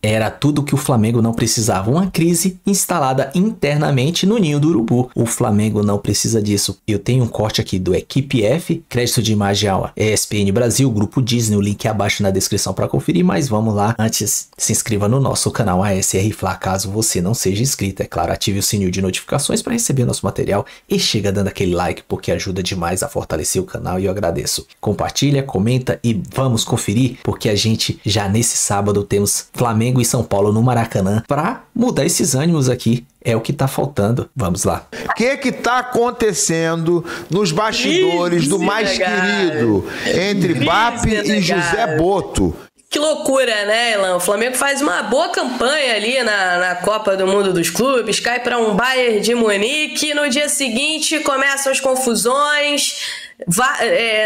Era tudo que o Flamengo não precisava, uma crise instalada internamente no ninho do urubu. O Flamengo não precisa disso. Eu tenho um corte aqui do Equipe F, crédito de imagem ao ESPN Brasil, Grupo Disney, o link abaixo na descrição para conferir, mas vamos lá. Antes, se inscreva no nosso canal ASR Fla, caso você não seja inscrito. É claro, ative o sininho de notificações para receber nosso material e chega dando aquele like, porque ajuda demais a fortalecer o canal e eu agradeço. Compartilha, comenta e vamos conferir, porque a gente já nesse sábado temos Flamengo e São Paulo no Maracanã para mudar esses ânimos aqui. É o que tá faltando. Vamos lá. O que tá acontecendo nos bastidores do mais querido entre BAP e José Boto? Que loucura, né, Elan? O Flamengo faz uma boa campanha ali na Copa do Mundo dos Clubes, cai para um Bayern de Munique, no dia seguinte começam as confusões.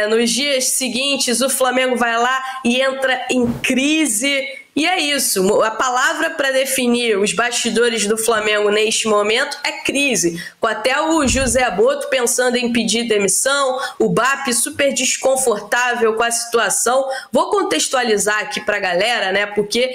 Nos dias seguintes o Flamengo vai lá e entra em crise. E é isso, a palavra para definir os bastidores do Flamengo neste momento é crise, com até o José Boto pensando em pedir demissão, o BAP super desconfortável com a situação. Vou contextualizar aqui para a galera, né, porque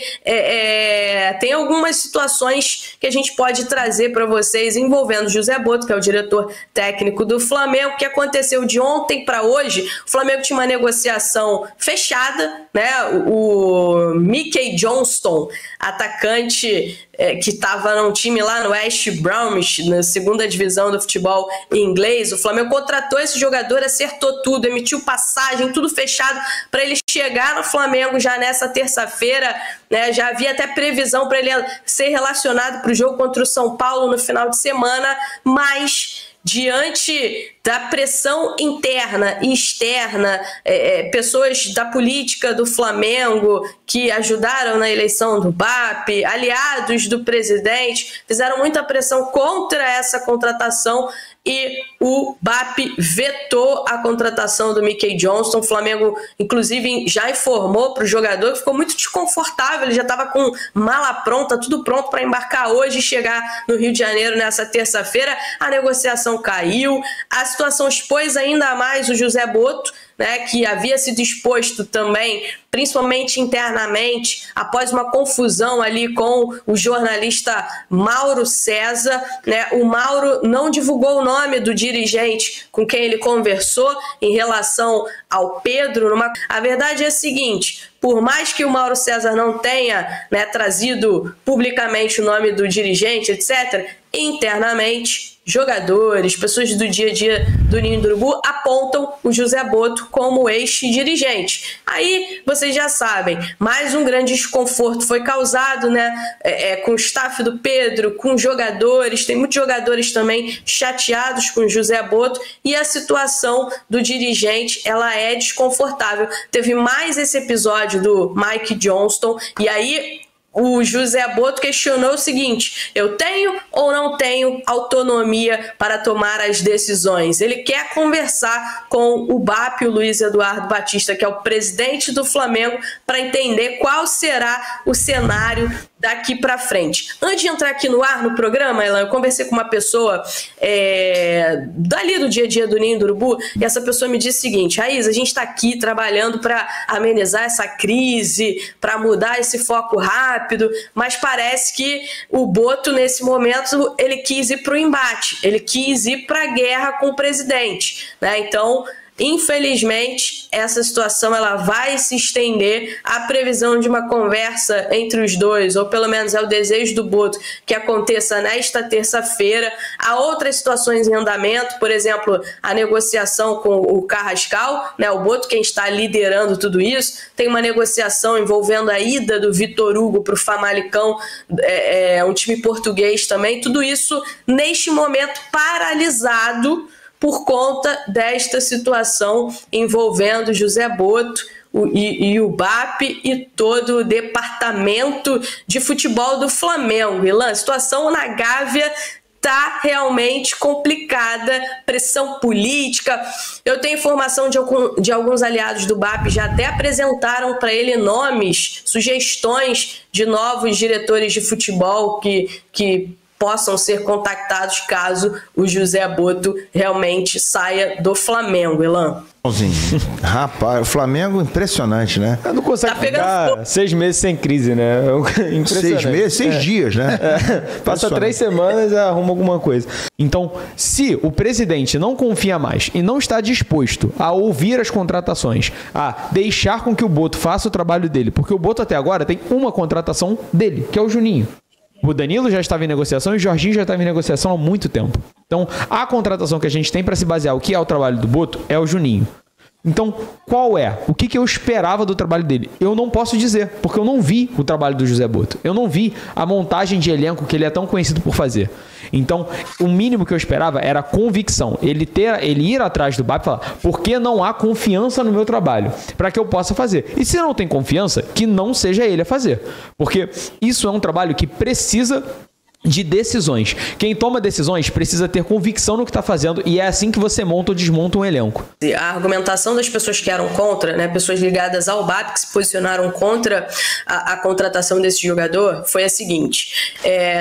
tem algumas situações que a gente pode trazer para vocês envolvendo o José Boto, que é o diretor técnico do Flamengo, que aconteceu de ontem para hoje. O Flamengo tinha uma negociação fechada, né, o Mickey Johnston, atacante que estava num time lá no West Bromwich, na segunda divisão do futebol inglês. O Flamengo contratou esse jogador, acertou tudo, emitiu passagem, tudo fechado para ele chegar no Flamengo já nessa terça-feira, né? Já havia até previsão para ele ser relacionado para o jogo contra o São Paulo no final de semana, mas diante da pressão interna e externa, pessoas da política do Flamengo que ajudaram na eleição do BAP, aliados do presidente, fizeram muita pressão contra essa contratação e o BAP vetou a contratação do Mickey Johnston. O Flamengo, inclusive, já informou para o jogador que ficou muito desconfortável, ele já estava com mala pronta, tudo pronto para embarcar hoje e chegar no Rio de Janeiro nessa terça-feira. A negociação caiu, a situação expôs ainda mais o José Boto, né, que havia sido exposto também, principalmente internamente, após uma confusão ali com o jornalista Mauro César, né? O Mauro não divulgou o nome do dirigente com quem ele conversou em relação ao Pedro. A verdade é a seguinte: por mais que o Mauro César não tenha, né, trazido publicamente o nome do dirigente, etc., internamente, jogadores, pessoas do dia a dia do Ninho do Urubu apontam o José Boto como ex-dirigente. Aí vocês já sabem, mais um grande desconforto foi causado, né, com o staff do Pedro, com jogadores. Tem muitos jogadores também chateados com o José Boto, e a situação do dirigente, ela é desconfortável. Teve mais esse episódio do Mike Johnston, e aí o José Boto questionou o seguinte: eu tenho ou não tenho autonomia para tomar as decisões? Ele quer conversar com o BAP, o Luiz Eduardo Batista, que é o presidente do Flamengo, para entender qual será o cenário daqui para frente. Antes de entrar aqui no ar, no programa, Elan, eu conversei com uma pessoa dali do dia a dia do Ninho do Urubu, e essa pessoa me disse o seguinte: Raiz, a gente está aqui trabalhando para amenizar essa crise, para mudar esse foco rápido, mas parece que o Boto, nesse momento, ele quis ir para o embate, ele quis ir para a guerra com o presidente, né? Então, infelizmente, essa situação ela vai se estender. A previsão de uma conversa entre os dois, ou pelo menos é o desejo do Boto, que aconteça nesta terça-feira. Há outras situações em andamento, por exemplo, a negociação com o Carrascal, né? O Boto quem está liderando tudo isso. Tem uma negociação envolvendo a ida do Vitor Hugo para o Famalicão, um time português também. Tudo isso, neste momento, paralisado por conta desta situação envolvendo José Boto e o BAP e todo o departamento de futebol do Flamengo. Ilan, a situação na Gávea tá realmente complicada, pressão política. Eu tenho informação de alguns aliados do BAP, já até apresentaram para ele nomes, sugestões de novos diretores de futebol que possam ser contactados caso o José Botto realmente saia do Flamengo, Elan. Rapaz, o Flamengo impressionante, né? Não consegue ficar 6 meses sem crise, né? 6 meses, 6 dias, né? Passa 3 semanas e arruma alguma coisa. Então, se o presidente não confia mais e não está disposto a ouvir as contratações, a deixar com que o Botto faça o trabalho dele, porque o Botto até agora tem uma contratação dele, que é o Juninho. O Danilo já estava em negociação e o Jorginho já estava em negociação há muito tempo. Então, a contratação que a gente tem para se basear o que é o trabalho do Botto é o Juninho. Então, qual é? O que eu esperava do trabalho dele? Eu não posso dizer, porque eu não vi o trabalho do José Botto. Eu não vi a montagem de elenco que ele é tão conhecido por fazer. Então, o mínimo que eu esperava era convicção. Ele ir atrás do BAP e falar, por que não há confiança no meu trabalho? Para que eu possa fazer. E se não tem confiança, que não seja ele a fazer. Porque isso é um trabalho que precisa de decisões. Quem toma decisões precisa ter convicção no que está fazendo e é assim que você monta ou desmonta um elenco. A argumentação das pessoas que eram contra, né, pessoas ligadas ao BAP que se posicionaram contra a contratação desse jogador foi a seguinte: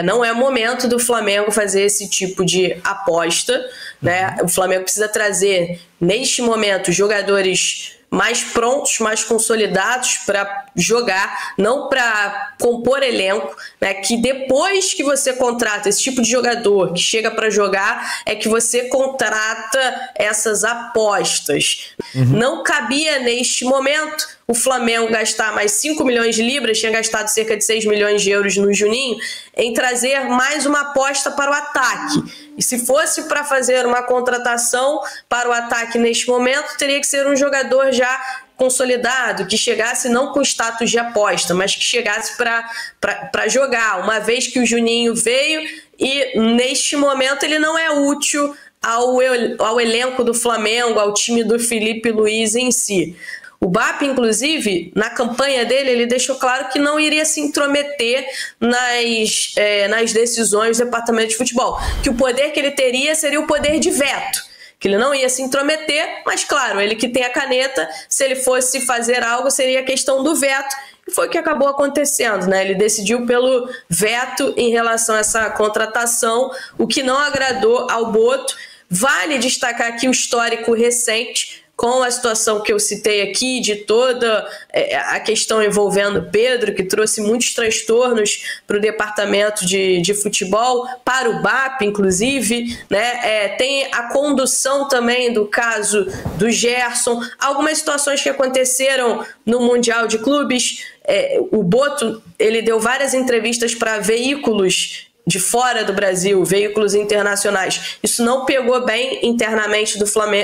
não é momento do Flamengo fazer esse tipo de aposta, né? O Flamengo precisa trazer neste momento jogadores mais prontos, mais consolidados para jogar, não para compor elenco, né? Que depois que você contrata esse tipo de jogador que chega para jogar, é que você contrata essas apostas. Não cabia neste momento o Flamengo gastar mais 5 milhões de libras, tinha gastado cerca de 6 milhões de euros no Juninho, em trazer mais uma aposta para o ataque. E se fosse para fazer uma contratação para o ataque neste momento, teria que ser um jogador já consolidado, que chegasse não com status de aposta, mas que chegasse para jogar, uma vez que o Juninho veio e neste momento ele não é útil ao elenco do Flamengo, ao time do Felipe Luiz em si. O BAP, inclusive, na campanha dele, ele deixou claro que não iria se intrometer nas decisões do departamento de futebol, que o poder que ele teria seria o poder de veto, que ele não ia se intrometer, mas claro, ele que tem a caneta, se ele fosse fazer algo, seria a questão do veto, e foi o que acabou acontecendo, né? Ele decidiu pelo veto em relação a essa contratação, o que não agradou ao Botto. Vale destacar aqui o histórico recente, com a situação que eu citei aqui, de toda a questão envolvendo Pedro, que trouxe muitos transtornos para o departamento de futebol, para o BAP, inclusive, né? Tem a condução também do caso do Gerson, algumas situações que aconteceram no Mundial de Clubes. O Botto, ele deu várias entrevistas para veículos de fora do Brasil, veículos internacionais. Isso não pegou bem internamente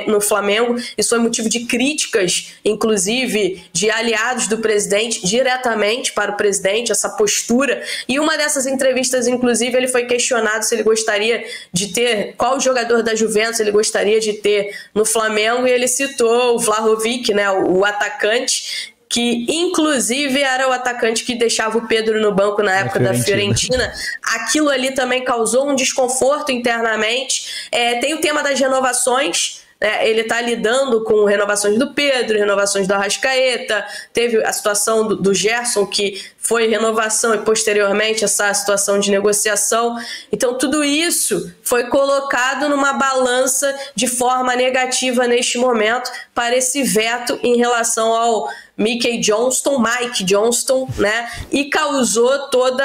no Flamengo, isso foi motivo de críticas, inclusive de aliados do presidente, diretamente para o presidente, essa postura. E uma dessas entrevistas, inclusive, ele foi questionado se ele gostaria de ter, qual jogador da Juventus ele gostaria de ter no Flamengo, e ele citou o Vlahovic, né, o atacante, que inclusive era o atacante que deixava o Pedro no banco na época da Fiorentina. Aquilo ali também causou um desconforto internamente. Tem o tema das renovações, né? Ele está lidando com renovações do Pedro, renovações do Arrascaeta, teve a situação do Gerson, que foi renovação, e posteriormente essa situação de negociação. Então tudo isso foi colocado numa balança de forma negativa neste momento para esse veto em relação ao Mike Johnston, né? E causou toda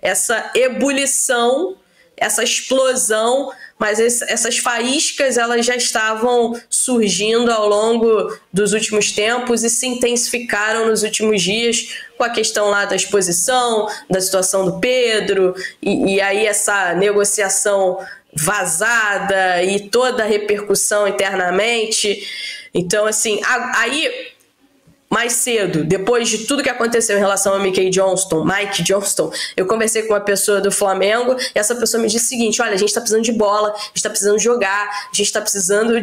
essa ebulição, essa explosão, mas essas faíscas elas já estavam surgindo ao longo dos últimos tempos e se intensificaram nos últimos dias com a questão lá da exposição, da situação do Pedro, e aí essa negociação vazada e toda a repercussão internamente. Então, assim, aí mais cedo, depois de tudo que aconteceu em relação a Mike Johnston, eu conversei com uma pessoa do Flamengo e essa pessoa me disse o seguinte: olha, a gente tá precisando de bola, a gente tá precisando jogar, a gente tá precisando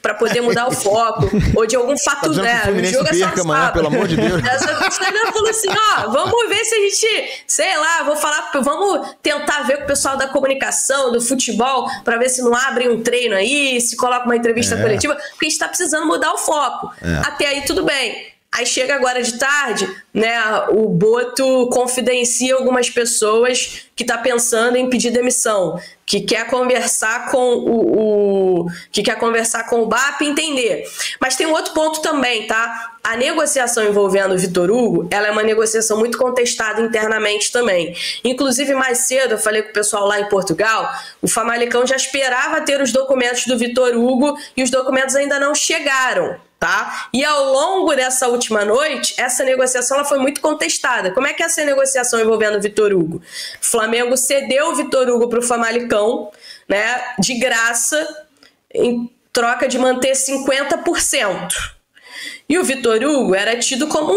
para poder mudar o foco, ou de algum fato, né? O jogo é só amanhã, pelo amor de Deus. Essa pessoa falou assim: vamos ver se a gente, sei lá, vamos tentar ver com o pessoal da comunicação, do futebol, para ver se não abre um treino aí, se coloca uma entrevista coletiva, porque a gente tá precisando mudar o foco. Até aí tudo bem. Aí chega agora de tarde, né, o Boto confidencia algumas pessoas que está pensando em pedir demissão, que quer conversar com o BAP e entender. Mas tem um outro ponto também, tá? A negociação envolvendo o Vitor Hugo, ela é uma negociação muito contestada internamente também. Inclusive, mais cedo, eu falei com o pessoal lá em Portugal, o Famalicão já esperava ter os documentos do Vitor Hugo e os documentos ainda não chegaram. Tá? E ao longo dessa última noite, essa negociação ela foi muito contestada. Como é que é essa negociação envolvendo o Vitor Hugo? O Flamengo cedeu o Vitor Hugo para o Famalicão, né, de graça, em troca de manter 50%. E o Vitor Hugo era tido como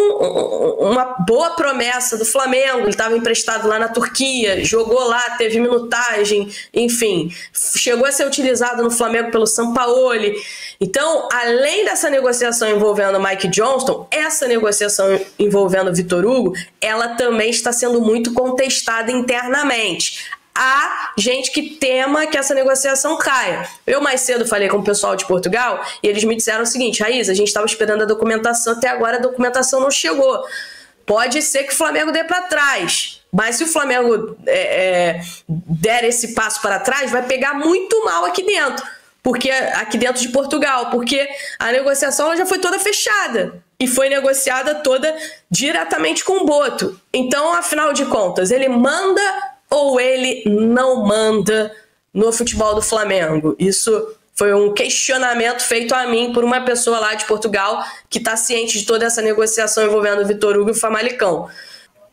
uma boa promessa do Flamengo. Ele estava emprestado lá na Turquia, jogou lá, teve minutagem, enfim, chegou a ser utilizado no Flamengo pelo Sampaoli. Então, além dessa negociação envolvendo o Mike Johnston, essa negociação envolvendo o Vitor Hugo, ela também está sendo muito contestada internamente. Há gente que tema que essa negociação caia. Eu mais cedo falei com o pessoal de Portugal e eles me disseram o seguinte: Raíssa, a gente estava esperando a documentação, até agora a documentação não chegou. Pode ser que o Flamengo dê para trás, mas se o Flamengo der esse passo para trás, vai pegar muito mal aqui dentro, porque aqui dentro de Portugal, porque a negociação ela já foi toda fechada e foi negociada toda diretamente com o Boto. Então, afinal de contas, ele manda ou ele não manda no futebol do Flamengo? Isso foi um questionamento feito a mim por uma pessoa lá de Portugal que está ciente de toda essa negociação envolvendo o Vitor Hugo e o Famalicão.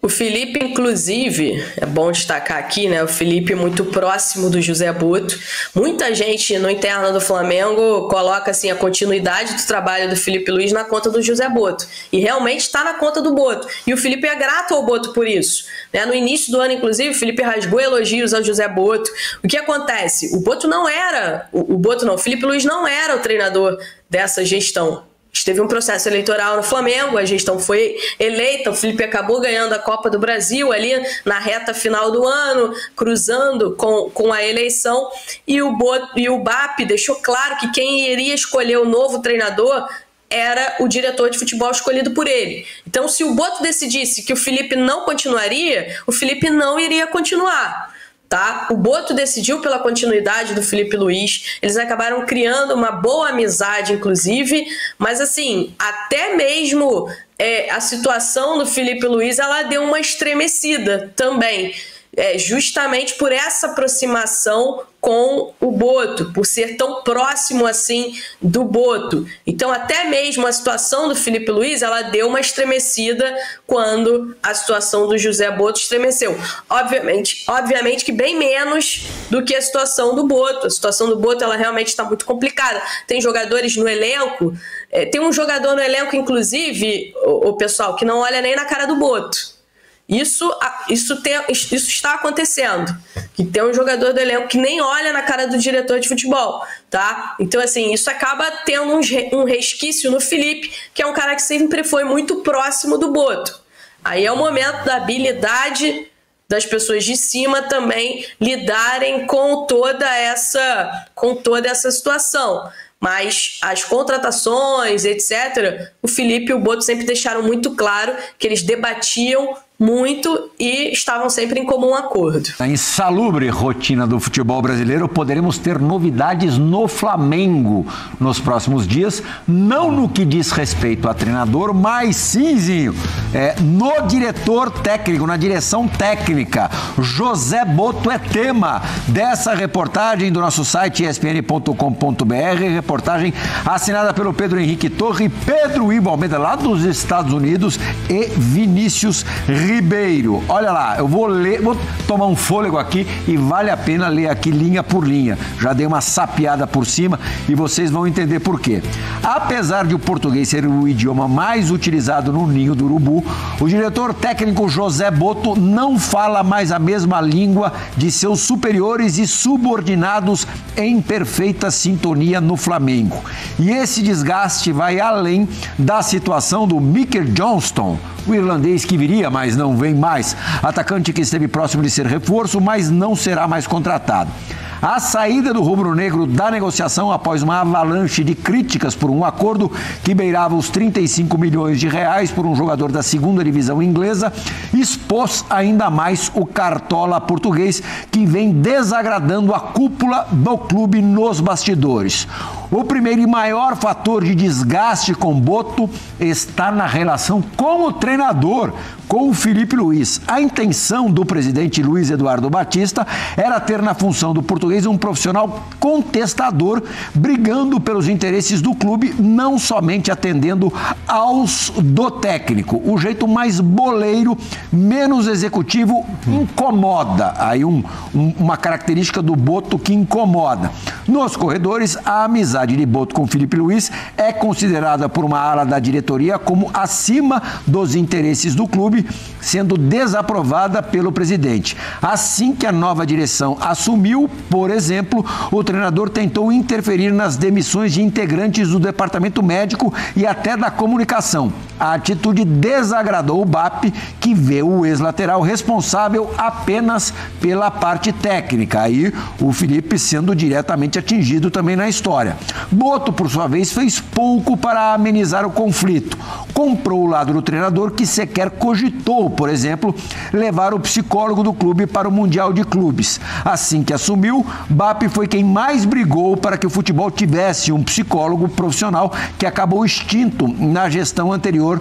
O Felipe, inclusive, é bom destacar aqui, né? O Felipe muito próximo do José Boto. Muita gente no interno do Flamengo coloca assim, a continuidade do trabalho do Felipe Luiz na conta do José Boto. E realmente está na conta do Boto. E o Felipe é grato ao Boto por isso, né? No início do ano, inclusive, o Felipe rasgou elogios ao José Boto. O que acontece? O Boto não era... O Felipe Luiz não era o treinador dessa gestão. Teve um processo eleitoral no Flamengo, a gestão foi eleita, o Felipe acabou ganhando a Copa do Brasil ali na reta final do ano, cruzando com a eleição, e o BAP deixou claro que quem iria escolher o novo treinador era o diretor de futebol escolhido por ele. Então, se o Boto decidisse que o Felipe não continuaria, o Felipe não iria continuar. Tá? O Boto decidiu pela continuidade do Felipe Luiz, eles acabaram criando uma boa amizade, inclusive, mas assim, até mesmo a situação do Felipe Luiz, ela deu uma estremecida também, justamente por essa aproximação com o Boto, por ser tão próximo assim do Boto. Então até mesmo a situação do Felipe Luiz, ela deu uma estremecida quando a situação do José Boto estremeceu. Obviamente que bem menos do que a situação do Boto. A situação do Boto, ela realmente está muito complicada. Tem jogadores no elenco, tem um jogador no elenco, inclusive, o pessoal, que não olha nem na cara do Boto. Isso está acontecendo, que tem um jogador do elenco que nem olha na cara do diretor de futebol, tá? Então, assim, isso acaba tendo um resquício no Felipe, que é um cara que sempre foi muito próximo do Boto. Aí é o momento da habilidade das pessoas de cima também lidarem com toda essa situação. Mas as contratações, etc., o Felipe e o Boto sempre deixaram muito claro que eles debatiam muito e estavam sempre em comum acordo. Na insalubre rotina do futebol brasileiro, poderemos ter novidades no Flamengo nos próximos dias, não no que diz respeito a treinador, mas sim, Zinho, no diretor técnico, na direção técnica. José Boto é tema dessa reportagem do nosso site espn.com.br, reportagem assinada pelo Pedro Henrique Torre, Pedro Ivo Almeida, lá dos Estados Unidos, e Vinícius Ribeiro. Olha lá, eu vou ler, vou tomar um fôlego aqui e vale a pena ler aqui linha por linha. Já dei uma sapiada por cima e vocês vão entender por quê. Apesar de o português ser o idioma mais utilizado no ninho do urubu, o diretor técnico José Boto não fala mais a mesma língua de seus superiores e subordinados em perfeita sintonia no Flamengo. E esse desgaste vai além da situação do Mike Johnston, o irlandês que viria, mas não vem mais. Atacante que esteve próximo de ser reforço, mas não será mais contratado. A saída do rubro-negro da negociação após uma avalanche de críticas por um acordo que beirava os 35 milhões de reais por um jogador da segunda divisão inglesa expôs ainda mais o cartola português que vem desagradando a cúpula do clube nos bastidores. O primeiro e maior fator de desgaste com Boto está na relação com o treinador, com o Filipe Luís. A intenção do presidente Luiz Eduardo Batista era ter na função do português um profissional contestador, brigando pelos interesses do clube, não somente atendendo aos do técnico. O jeito mais boleiro, menos executivo, incomoda. Aí uma característica do Boto que incomoda. Nos corredores, a amizade de Boto com Filipe Luís é considerada por uma ala da diretoria como acima dos interesses do clube, sendo desaprovada pelo presidente. Assim que a nova direção assumiu, por exemplo, o treinador tentou interferir nas demissões de integrantes do departamento médico e até da comunicação. A atitude desagradou o BAP, que vê o ex-lateral responsável apenas pela parte técnica. Aí o Filipe sendo diretamente atingido também na história. Boto, por sua vez, fez pouco para amenizar o conflito. Comprou o lado do treinador, que sequer cogitou, por exemplo, levar o psicólogo do clube para o Mundial de Clubes. Assim que assumiu, BAP foi quem mais brigou para que o futebol tivesse um psicólogo profissional, que acabou extinto na gestão anterior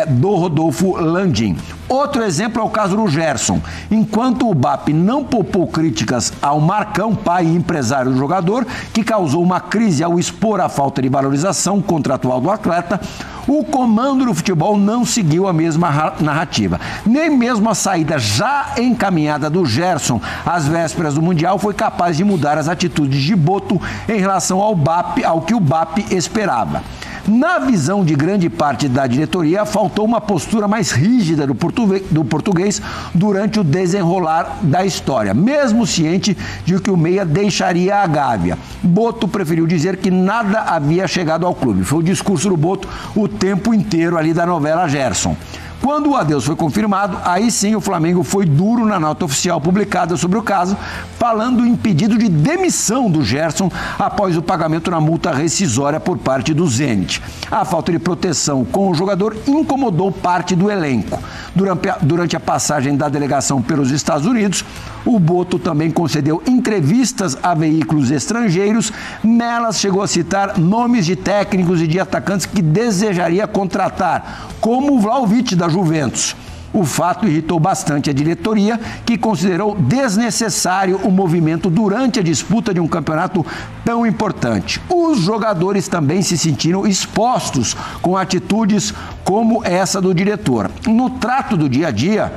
do Rodolfo Landim. Outro exemplo é o caso do Gerson. Enquanto o BAP não poupou críticas ao Marcão, pai e empresário do jogador, que causou uma crise ao expor a falta de valorização contratual do atleta, o comando do futebol não seguiu a mesma narrativa. Nem mesmo a saída já encaminhada do Gerson às vésperas do Mundial foi capaz de mudar as atitudes de Boto em relação ao que o BAP esperava. Na visão de grande parte da diretoria, faltou uma postura mais rígida do português durante o desenrolar da história, mesmo ciente de que o meia deixaria a Gávea. Boto preferiu dizer que nada havia chegado ao clube. Foi o discurso do Boto o tempo inteiro ali da novela Gerson. Quando o adeus foi confirmado, aí sim o Flamengo foi duro na nota oficial publicada sobre o caso, falando em pedido de demissão do Gerson após o pagamento na multa rescisória por parte do Zenit. A falta de proteção com o jogador incomodou parte do elenco. Durante a passagem da delegação pelos Estados Unidos, o Boto também concedeu entrevistas a veículos estrangeiros. Nelas chegou a citar nomes de técnicos e de atacantes que desejaria contratar, como o Vlahovic da Juventus. O fato irritou bastante a diretoria, que considerou desnecessário o movimento durante a disputa de um campeonato tão importante. Os jogadores também se sentiram expostos com atitudes como essa do diretor. No trato do dia a dia,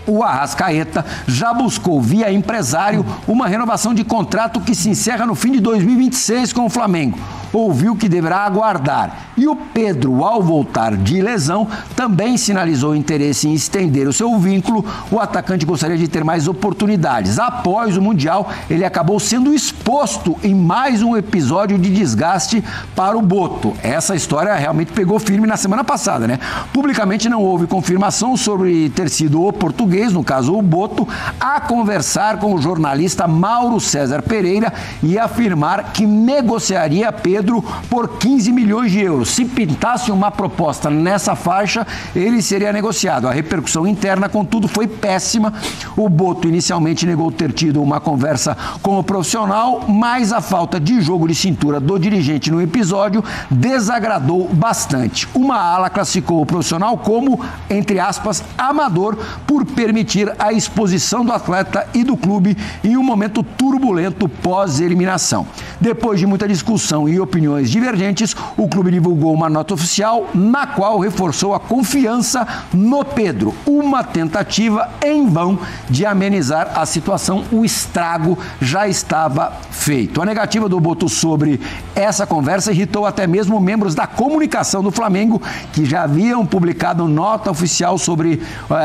o Arrascaeta já buscou via empresário uma renovação de contrato que se encerra no fim de 2026 com o Flamengo. Ouviu que deverá aguardar. E o Pedro, ao voltar de lesão, também sinalizou interesse em estender o seu vínculo. O atacante gostaria de ter mais oportunidades. Após o Mundial, ele acabou sendo exposto em mais um episódio de desgaste para o Boto. Essa história realmente pegou firme na semana passada, né? Publicamente não houve confirmação sobre ter sido o português, no caso o Boto, a conversar com o jornalista Mauro César Pereira e afirmar que negociaria Pedro por 15 milhões de euros. Se pintasse uma proposta nessa faixa, ele seria negociado. A repercussão interna, contudo, foi péssima. O Boto inicialmente negou ter tido uma conversa com o profissional, mas a falta de jogo de cintura do dirigente no episódio desagradou bastante. Uma ala classificou o profissional como, entre aspas, amador, por permitir a exposição do atleta e do clube em um momento turbulento pós-eliminação. Depois de muita discussão e opiniões divergentes, o clube divulgou uma nota oficial na qual reforçou a confiança no Pedro. Uma tentativa em vão de amenizar a situação. O estrago já estava feito. A negativa do Boto sobre essa conversa irritou até mesmo membros da comunicação do Flamengo, que já haviam publicado nota oficial sobre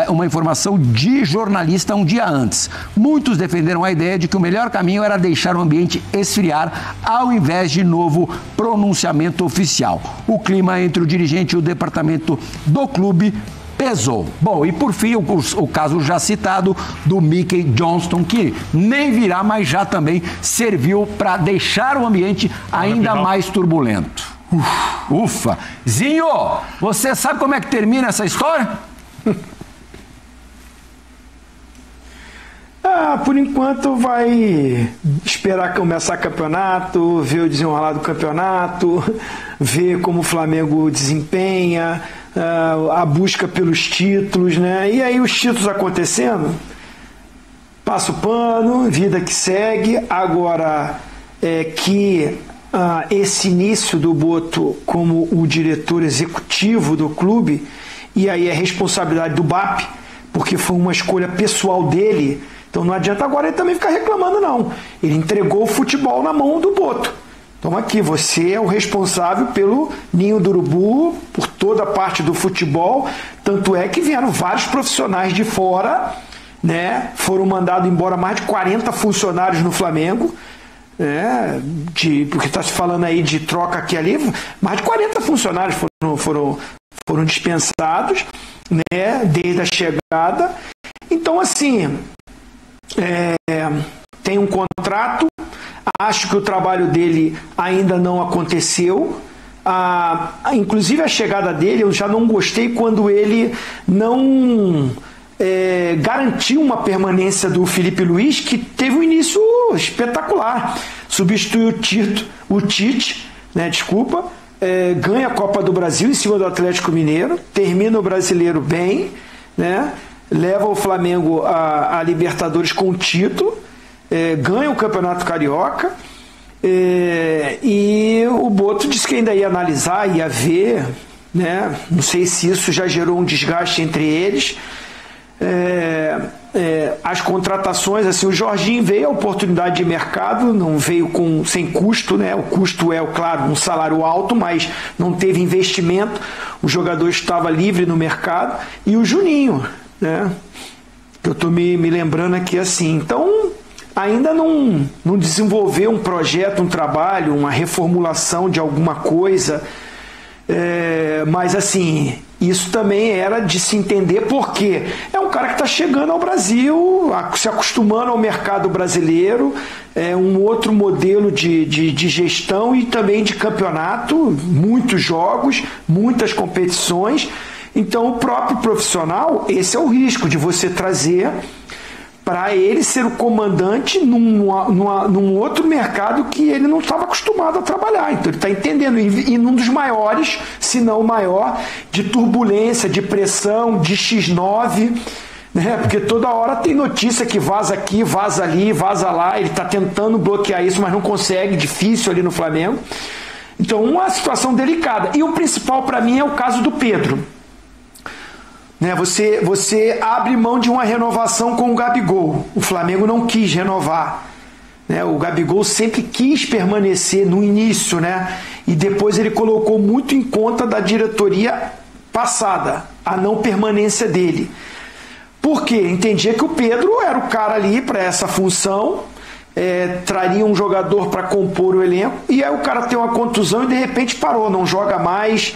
uma informação de jornalista um dia antes. Muitos defenderam a ideia de que o melhor caminho era deixar o ambiente esfriar ao invés de novo pronunciamento oficial. O clima entre o dirigente e o departamento do clube pesou. Bom, e por fim, o caso já citado do Mickey Johnston, que nem virá, mas já também serviu para deixar o ambiente ainda mais turbulento. Ufa! Zinho, você sabe como é que termina essa história? Por enquanto vai esperar começar o campeonato, ver o desenrolar do campeonato, ver como o Flamengo desempenha, a busca pelos títulos, né? E aí os títulos acontecendo, passa o pano, vida que segue. Agora, esse início do Boto como o diretor executivo do clube, e aí é responsabilidade do BAP, porque foi uma escolha pessoal dele. Então não adianta agora ele também ficar reclamando, não. Ele entregou o futebol na mão do Boto. Então aqui, você é o responsável pelo Ninho do Urubu, por toda a parte do futebol. Tanto é que vieram vários profissionais de fora, né? Foram mandados embora mais de 40 funcionários no Flamengo, né? Porque está se falando aí de troca aqui e ali, mais de 40 funcionários foram dispensados, né? Desde a chegada. Então, assim, tem um contrato, acho que o trabalho dele ainda não aconteceu. Inclusive a chegada dele, eu já não gostei quando ele não garantiu uma permanência do Felipe Luiz, que teve um início espetacular. Substituiu o Tite, né, ganha a Copa do Brasil em cima do Atlético Mineiro, termina o Brasileiro bem, né, leva o Flamengo a Libertadores com o título, ganha o Campeonato Carioca, e o Boto disse que ainda ia analisar, ia ver, né? Não sei se isso já gerou um desgaste entre eles. As contratações, assim, o Jorginho veio a oportunidade de mercado, não veio sem custo, né? O custo claro, um salário alto, mas não teve investimento, o jogador estava livre no mercado. E o Juninho, né? Eu estou me lembrando aqui assim. Então ainda não desenvolveu um projeto, um trabalho, uma reformulação de alguma coisa, mas assim, isso também era de se entender, porque é um cara que está chegando ao Brasil, se acostumando ao mercado brasileiro, um outro modelo de gestão e também de campeonato, muitos jogos, muitas competições. Então o próprio profissional, esse é o risco de você trazer para ele ser o comandante num outro mercado que ele não estava acostumado a trabalhar. Então ele está entendendo, e num dos maiores, se não o maior, de turbulência, de pressão, de X9, né? Porque toda hora tem notícia que vaza aqui, vaza ali, vaza lá, ele está tentando bloquear isso, mas não consegue, difícil ali no Flamengo. Então uma situação delicada. E o principal para mim é o caso do Pedro. Né, você abre mão de uma renovação com o Gabigol. O Flamengo não quis renovar. Né, o Gabigol sempre quis permanecer no início, né, e depois ele colocou muito em conta da diretoria passada a não permanência dele. Por quê? Entendia que o Pedro era o cara ali para essa função, traria um jogador para compor o elenco, e aí o cara tem uma contusão e de repente parou, não joga mais.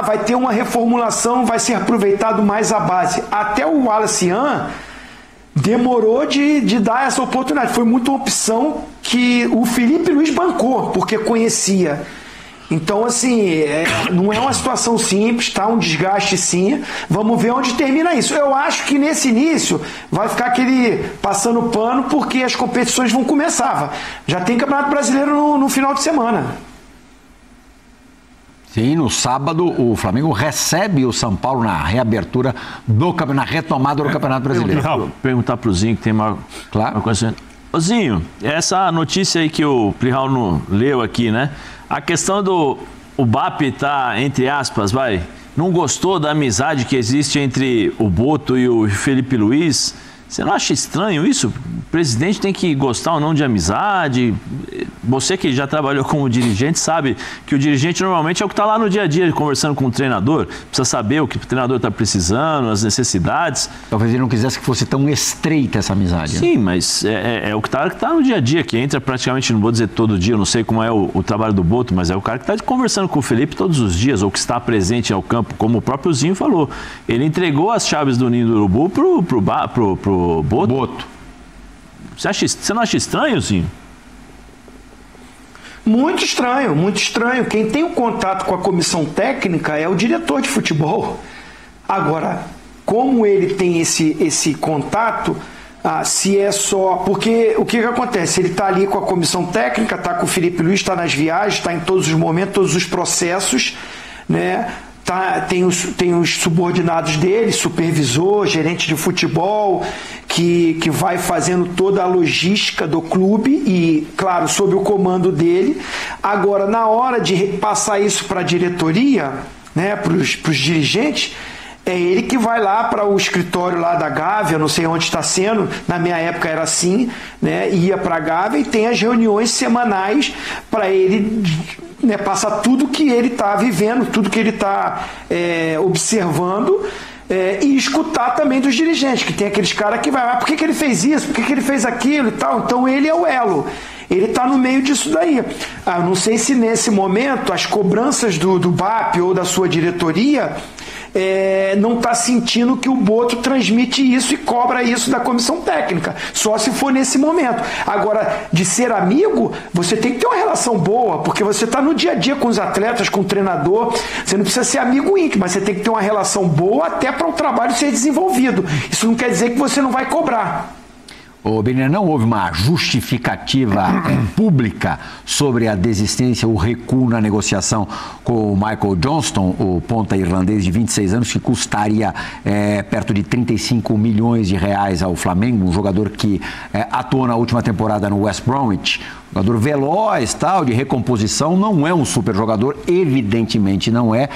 Vai ter uma reformulação, vai ser aproveitado mais a base. Até o Wallace demorou de dar essa oportunidade. Foi muito uma opção que o Felipe Luiz bancou, porque conhecia. Então, assim, não é uma situação simples, tá? Um desgaste sim. Vamos ver onde termina isso. Eu acho que nesse início vai ficar aquele passando pano, porque as competições vão começar. Já tem Campeonato Brasileiro no final de semana. Sim, no sábado o Flamengo recebe o São Paulo na reabertura na retomada do Campeonato Brasileiro. Perguntar pro Zinho, que tem uma coisa. Ô Zinho, essa notícia aí que o Plihal leu aqui, né? A questão o BAP tá, entre aspas, não gostou da amizade que existe entre o Boto e o Felipe Luiz. Você não acha estranho isso? presidente tem que gostar ou não de amizade. Você que já trabalhou como dirigente sabe que o dirigente normalmente é o que está lá no dia a dia conversando com o treinador. Precisa saber o que o treinador está precisando, as necessidades. Talvez ele não quisesse que fosse tão estreita essa amizade. Sim, mas é o que tá no dia a dia, que entra praticamente, não vou dizer todo dia, eu não sei como é o trabalho do Boto, mas é o cara que está conversando com o Felipe todos os dias, ou que está presente ao campo, como o próprio Zinho falou. Ele entregou as chaves do Ninho do Urubu pro Boto. Você não acha estranho, Zinho? Muito estranho, muito estranho. Quem tem o contato com a comissão técnica é o diretor de futebol. Agora, como ele tem esse contato, se é só... Porque o que acontece? Ele está ali com a comissão técnica, está com o Felipe Luiz, está nas viagens, está em todos os momentos, todos os processos, né? Tem os subordinados dele, supervisor, gerente de futebol, que vai fazendo toda a logística do clube e, claro, sob o comando dele. Agora, na hora de passar isso para a diretoria, né, para os dirigentes, é ele que vai lá para o escritório lá da Gávea, não sei onde está sendo, na minha época era assim, né, ia para a Gávea e tem as reuniões semanais para ele... Né, passar tudo que ele está vivendo, tudo que ele está observando e escutar também dos dirigentes, que tem aqueles caras que vai, por que ele fez isso, por que ele fez aquilo e tal. Então ele é o elo, ele está no meio disso daí. Eu não sei se nesse momento as cobranças do BAP ou da sua diretoria não está sentindo que o Boto transmite isso e cobra isso da comissão técnica, só se for nesse momento. Agora, de ser amigo, você tem que ter uma relação boa, porque você está no dia a dia com os atletas, com o treinador, você não precisa ser amigo íntimo, mas você tem que ter uma relação boa até para o trabalho ser desenvolvido. Isso não quer dizer que você não vai cobrar. Ô, Benê, não houve uma justificativa pública sobre a desistência, o recuo na negociação com o Michael Johnston, o ponta irlandês de 26 anos, que custaria perto de 35 milhões de reais ao Flamengo, um jogador que atuou na última temporada no West Bromwich, jogador veloz, tal, de recomposição, não é um super jogador, evidentemente não é,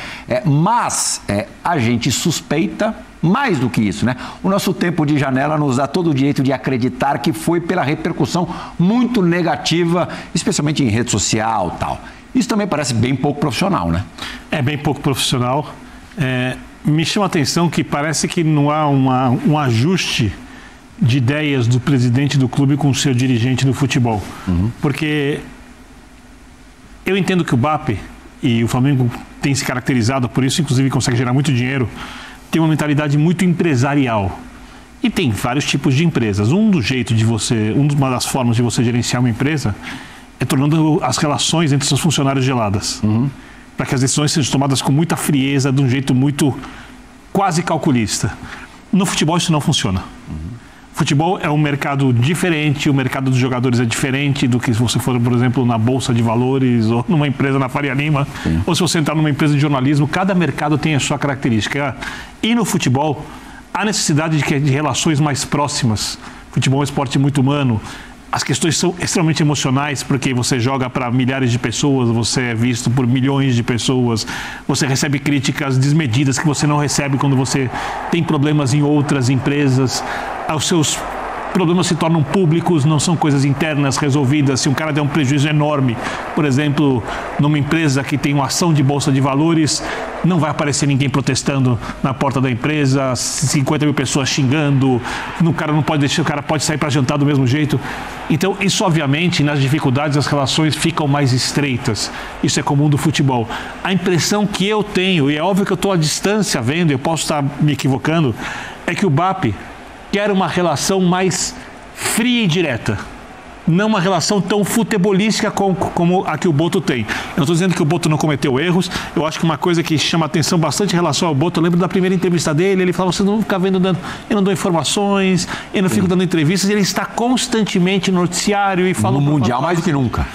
mas a gente suspeita. Mais do que isso, né? O nosso tempo de janela nos dá todo o direito de acreditar que foi pela repercussão muito negativa, especialmente em rede social e tal. Isso também parece bem pouco profissional, né? É bem pouco profissional. Me chama a atenção que parece que não há um ajuste de ideias do presidente do clube com o seu dirigente do futebol. Porque eu entendo que o BAP e o Flamengo tem se caracterizado por isso, inclusive consegue gerar muito dinheiro, tem uma mentalidade muito empresarial. E tem vários tipos de empresas. Uma das formas de você gerenciar uma empresa é tornando as relações entre seus funcionários geladas. Para que as decisões sejam tomadas com muita frieza, de um jeito muito quase calculista. No futebol isso não funciona. Futebol é um mercado diferente, o mercado dos jogadores é diferente do que se você for, por exemplo, na Bolsa de Valores ou numa empresa na Faria Lima, ou se você entrar numa empresa de jornalismo, cada mercado tem a sua característica. E no futebol, há necessidade de relações mais próximas. Futebol é um esporte muito humano. As questões são extremamente emocionais, porque você joga para milhares de pessoas, você é visto por milhões de pessoas, você recebe críticas desmedidas que você não recebe quando você tem problemas em outras empresas. Os seus problemas se tornam públicos, não são coisas internas resolvidas. Se um cara der um prejuízo enorme, por exemplo, numa empresa que tem uma ação de bolsa de valores, não vai aparecer ninguém protestando na porta da empresa, 50 mil pessoas xingando, o cara não pode deixar, o cara pode sair para jantar do mesmo jeito. Então, isso obviamente, nas dificuldades, as relações ficam mais estreitas. Isso é comum do futebol. A impressão que eu tenho, e é óbvio que eu estou à distância vendo, eu posso estar me equivocando, é que o BAP quer uma relação mais fria e direta. Não uma relação tão futebolística como a que o Boto tem. Eu não estou dizendo que o Boto não cometeu erros. Eu acho que uma coisa que chama atenção bastante em relação ao Boto, eu lembro da primeira entrevista dele, ele falou, você não fica vendo, eu não dou informações, eu não fico dando entrevistas, ele está constantemente no noticiário e fala... No Mundial mais do que nunca.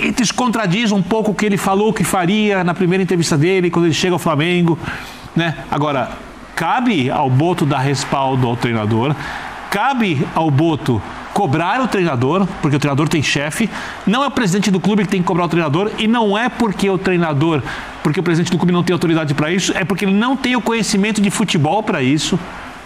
E descontradiz um pouco o que ele falou, o que faria na primeira entrevista dele, quando ele chega ao Flamengo, né? Agora, cabe ao Boto dar respaldo ao treinador, cabe ao Boto cobrar o treinador, porque o treinador tem chefe, não é o presidente do clube que tem que cobrar o treinador, e não é porque o presidente do clube não tem autoridade para isso, é porque ele não tem o conhecimento de futebol para isso,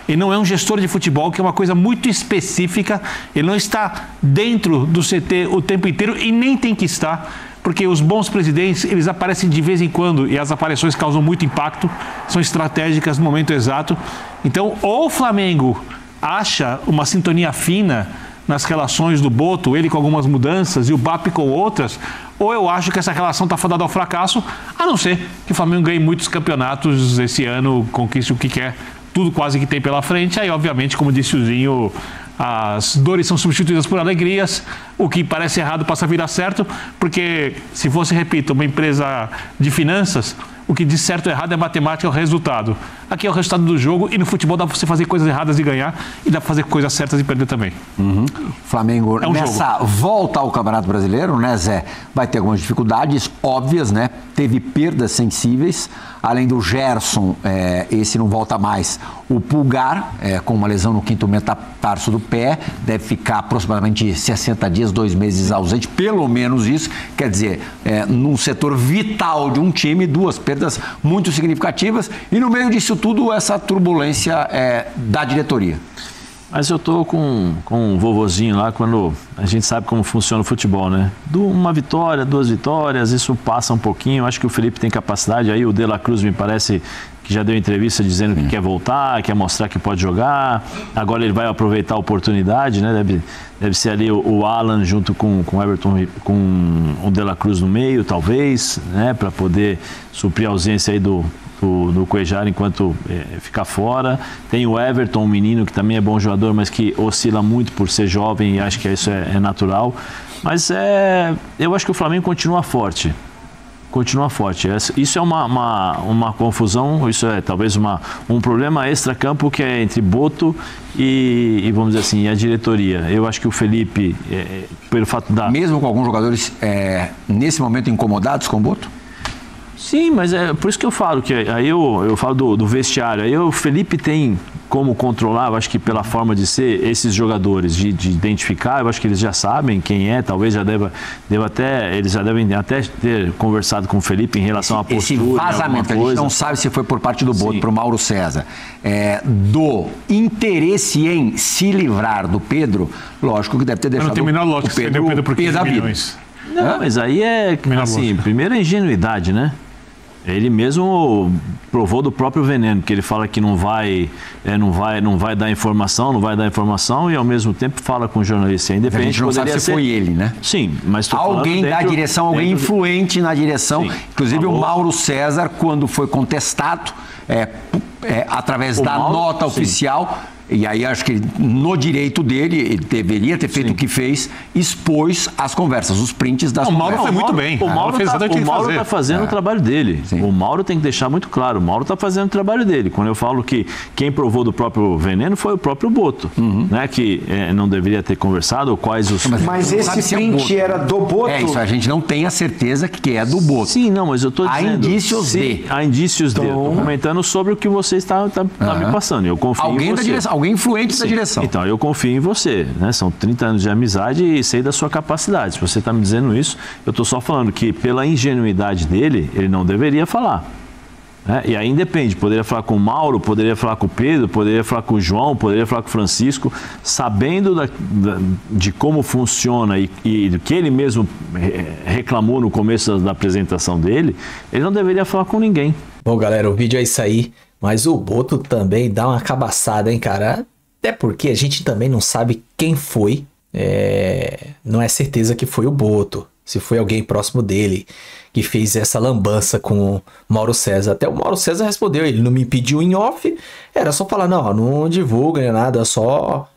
Ele não é um gestor de futebol, que é uma coisa muito específica. Ele não está dentro do CT o tempo inteiro e nem tem que estar, porque os bons presidentes, eles aparecem de vez em quando e as aparições causam muito impacto, são estratégicas no momento exato. Então, ou o Flamengo acha uma sintonia fina nas relações do Boto, ele com algumas mudanças e o BAP com outras, ou eu acho que essa relação está fadada ao fracasso, a não ser que o Flamengo ganhe muitos campeonatos esse ano, conquiste o que quer, tudo quase que tem pela frente. Aí, obviamente, como disse o Zinho, as dores são substituídas por alegrias, o que parece errado passa a virar certo, porque se fosse, repito, uma empresa de finanças, o que diz certo ou errado é matemática, é o resultado. Aqui é o resultado do jogo, e no futebol dá pra você fazer coisas erradas e ganhar, e dá pra fazer coisas certas e perder também. Flamengo, nessa volta ao Campeonato Brasileiro, né, Zé, vai ter algumas dificuldades óbvias, né? Teve perdas sensíveis, além do Gerson, esse não volta mais. O Pulgar, com uma lesão no quinto metatarso do pé, deve ficar aproximadamente 60 dias, 2 meses ausente, pelo menos isso. Quer dizer, num setor vital de um time, 2 perdas muito significativas, e no meio disso tudo, essa turbulência da diretoria. Mas eu tô com um vovozinho lá, quando a gente sabe como funciona o futebol, né? Uma vitória, 2 vitórias, isso passa um pouquinho. Acho que o Felipe tem capacidade. Aí o De La Cruz me parece que já deu entrevista dizendo que quer voltar, quer mostrar que pode jogar. Agora ele vai aproveitar a oportunidade, né? Deve ser ali o Alan junto com o Everton, com o De La Cruz no meio, talvez, né? Para poder suprir a ausência aí do Cuejar enquanto ficar fora. Tem o Everton, um menino que também é bom jogador, mas que oscila muito por ser jovem, e acho que isso é natural. Mas eu acho que o Flamengo continua forte. Continua forte. Isso é uma confusão, isso é talvez um problema extra-campo, que é entre Boto e vamos dizer assim, a diretoria. Eu acho que o Felipe, pelo fato da... Mesmo com alguns jogadores nesse momento incomodados com o Boto? Sim, mas é por isso que eu falo, que aí eu falo do vestiário. Aí o Felipe tem como controlar, eu acho que pela forma de ser, esses jogadores, de identificar. Eu acho que eles já sabem quem é, talvez já eles já devem até ter conversado com o Felipe em relação à postura. Esse vazamento, a gente não sabe se foi por parte do Boto para o Mauro César, do interesse em se livrar do Pedro, lógico que deve ter deixado o Pedro por 15 milhões. Não, mas aí assim, primeiro a ingenuidade, né? Ele mesmo provou do próprio veneno, porque ele fala que não vai dar informação, e ao mesmo tempo fala com o jornalista. Independente, a gente não sabe se foi ele, né? Sim, mas alguém da direção, alguém influente na direção. Sim, inclusive o Mauro César, quando foi contestado através da nota oficial. E aí acho que no direito dele, ele deveria ter feito o que fez, expôs as conversas, os prints das conversas. O Mauro foi muito bem. O Mauro está fazendo o trabalho dele. Sim. O Mauro tem que deixar muito claro, o Mauro está fazendo o trabalho dele. Quando eu falo que quem provou do próprio veneno foi o próprio Boto, né? Que não deveria ter conversado, ou quais os... Mas esse print era do Boto? Isso, a gente não tem a certeza que é do Boto. Sim, não, mas eu estou dizendo... Há indícios de. Estou comentando sobre o que você está me passando. Eu confio em você. Alguém influente da direção. Então, eu confio em você, né? São 30 anos de amizade e sei da sua capacidade. Se você está me dizendo isso, eu estou só falando que pela ingenuidade dele, ele não deveria falar. Né? E aí depende, poderia falar com o Mauro, poderia falar com o Pedro, poderia falar com o João, poderia falar com o Francisco, sabendo de como funciona e do que ele mesmo reclamou no começo da apresentação dele, ele não deveria falar com ninguém. Bom, galera, o vídeo é isso aí. Mas o Boto também dá uma cabaçada, hein, cara? Até porque a gente também não sabe quem foi. Não é certeza que foi o Boto. Se foi alguém próximo dele que fez essa lambança com o Mauro César. Até o Mauro César respondeu, ele não me pediu em off. Era só falar, não divulga nem nada, só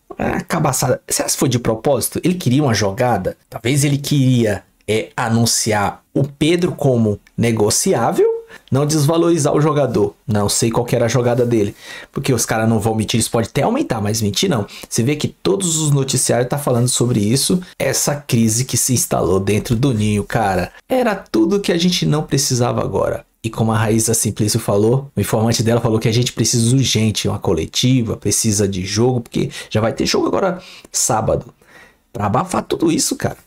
cabaçada. Será que foi de propósito? Ele queria uma jogada? Talvez ele queria anunciar o Pedro como negociável, não desvalorizar o jogador. Não sei qual que era a jogada dele, porque os caras não vão mentir, eles podem até aumentar, mas mentir não. Você vê que todos os noticiários tá falando sobre isso, essa crise que se instalou dentro do ninho, cara. Era tudo que a gente não precisava agora. E como a Raíssa Simplício falou, o informante dela falou que a gente precisa urgente, uma coletiva, precisa de jogo, porque já vai ter jogo agora sábado, pra abafar tudo isso, cara.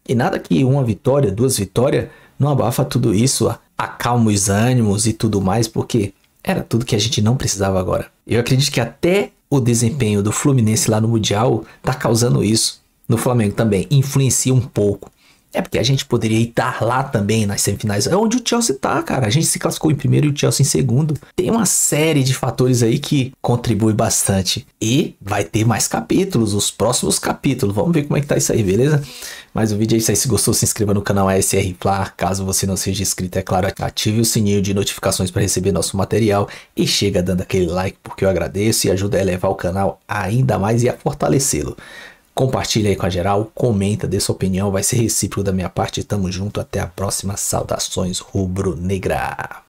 E nada que uma vitória, 2 vitórias, não abafa tudo isso, acalma os ânimos e tudo mais, porque era tudo que a gente não precisava agora. Eu acredito que até o desempenho do Fluminense lá no Mundial tá causando isso. No Flamengo também influencia um pouco. É porque a gente poderia estar lá também nas semifinais. É onde o Chelsea tá, cara. A gente se classificou em primeiro e o Chelsea em segundo. Tem uma série de fatores aí que contribui bastante. E vai ter mais capítulos, os próximos capítulos. Vamos ver como é que tá isso aí, beleza? Mas o vídeo é isso aí. Se gostou, se inscreva no canal ASR Fla. Caso você não seja inscrito, é claro, ative o sininho de notificações para receber nosso material. E chega dando aquele like, porque eu agradeço e ajuda a elevar o canal ainda mais e a fortalecê-lo. Compartilha aí com a geral, comenta, dê sua opinião, vai ser recíproco da minha parte. Tamo junto, até a próxima. Saudações rubro-negra.